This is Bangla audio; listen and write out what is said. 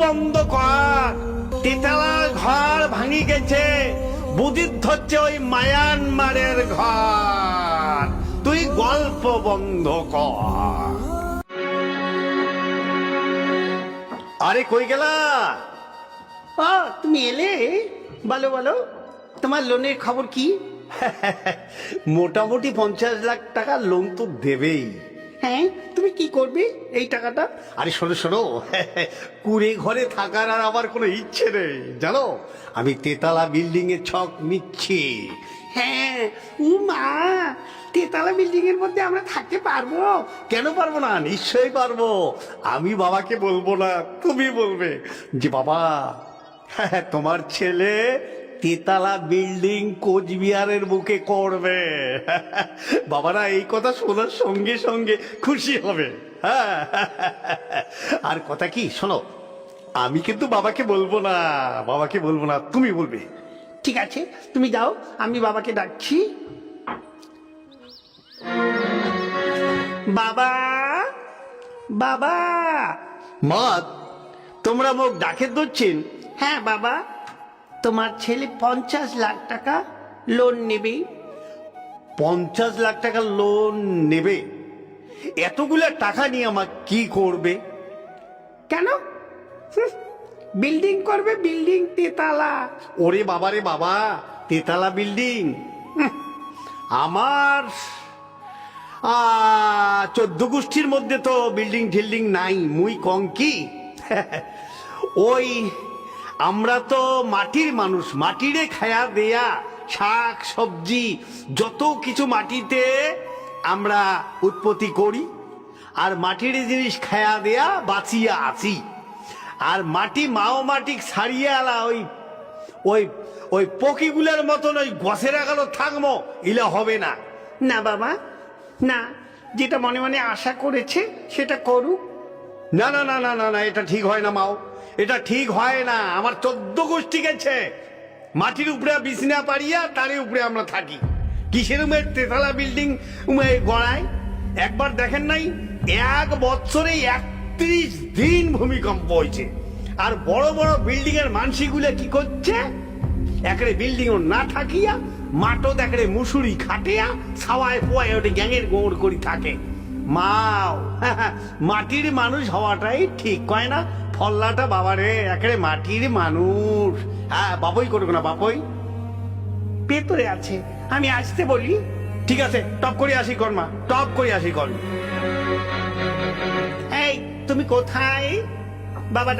বন্ধ কর। তেতলার ঘর ভাঙি গেছে, বুদির ধরছে ওই মায়ানমারের ঘর। তুই গল্প বন্ধ কর। আরে কই গেলা? তুমি এলে? বলো বলো, তোমার লোনের খবর কি? মোটামুটি 50 লাখ টাকা লোন তো দেবেই। হ্যাঁ, তুমি কি করবে এই টাকাটা? আরে শোনো শোনো, কুড়ে ঘরে থাকার আর আমার কোনো ইচ্ছে নেই জানো। আমি তেতলা বিল্ডিং এর ছক নিচ্ছি। হ্যাঁ, মা, তেতলা বিল্ডিং এর মধ্যে আমরা থাকতে পারবো? কেন পারবো না? নিশ্চয়ই পারবো। আমি বাবাকে বলবো না, তুমি বলবে যে বাবা, তোমার ছেলে তেতলা বিল্ডিং কোচবিহারের বুকে করবে। বাবারা এই কথা শোনার সঙ্গে সঙ্গে খুশি হবে। হ্যাঁ, আর কথা কি শোনো, আমি কিন্তু বাবাকে বলবো না, বাবাকে বলবো না, তুমি বলবে। ঠিক আছে, তুমি যাও, আমি বাবাকে ডাকছি। বাবা, বাবা। মা, তোমরা মুখ ডাকে ধরছেন? হ্যাঁ বাবা, তোমার ছেলে 50 লাখ টাকা লোন নেবে। 50 লাখ টাকা লোন নেবে? এতগুলা টাকা নিয়ে আমার কি করবে? কেন? বিল্ডিং করবে, বিল্ডিং তেতলা। ওরে বাবা রে বাবা, তেতলা বিল্ডিং? আমার 14 গোষ্ঠীর মধ্যে তো বিল্ডিং টিল্ডিং নাই, মুই কঙ্কি। ওই আমরা তো মাটির মানুষ, মাটিরে খায়া দেয়া শাক সবজি যত কিছু মাটিতে আমরা উৎপত্তি করি, আর মাটির জিনিস খায়া দেয়া বাঁচিয়া আছি। আর মাটি মাও মাটি ছাড়িয়ে আলা ওই ওই ওই পকিগুলার মতন ওই গছের আগালো থাকবো, ইলা হবে না। না বাবা, না, যেটা মনে মনে আশা করেছে সেটা করুক। না না না না না না, এটা ঠিক হয় না মাও, এটা ঠিক হয় না। আমার 14 গোষ্ঠী গেছে, মাটির উপরে বিছনা পাড়িয়া তারই উপরে আমরা থাকি। কিসের উমের তেতলা বিল্ডিং গড়ায়? একবার দেখেন নাই, 1 বছরে 31 দিন ভূমিকম্প হয়েছে। আর বড় বড় বিল্ডিং এর মানসিগুলো কি করছে, একরে বিল্ডিং না থাকিয়া মাটো দেখরে মুসুরি খাটিয়া ছাওয়ায় পোয়ায় ওটি গ্যাংয়ের গোড় করি থাকে। মাও, মাটির মানুষ হওয়াটাই ঠিক, কয় না ফল্লাটা? বাবারে, একরে মাটির মানুষ। হ্যাঁ, বাবই করুক না, বাবই। ভেতরে আছে, আমি আসতে বলি। ঠিক আছে, টপ করে আসি কর্মা, টপ করে আসি কর্মা। এই, তুমি কোথায়? বাবা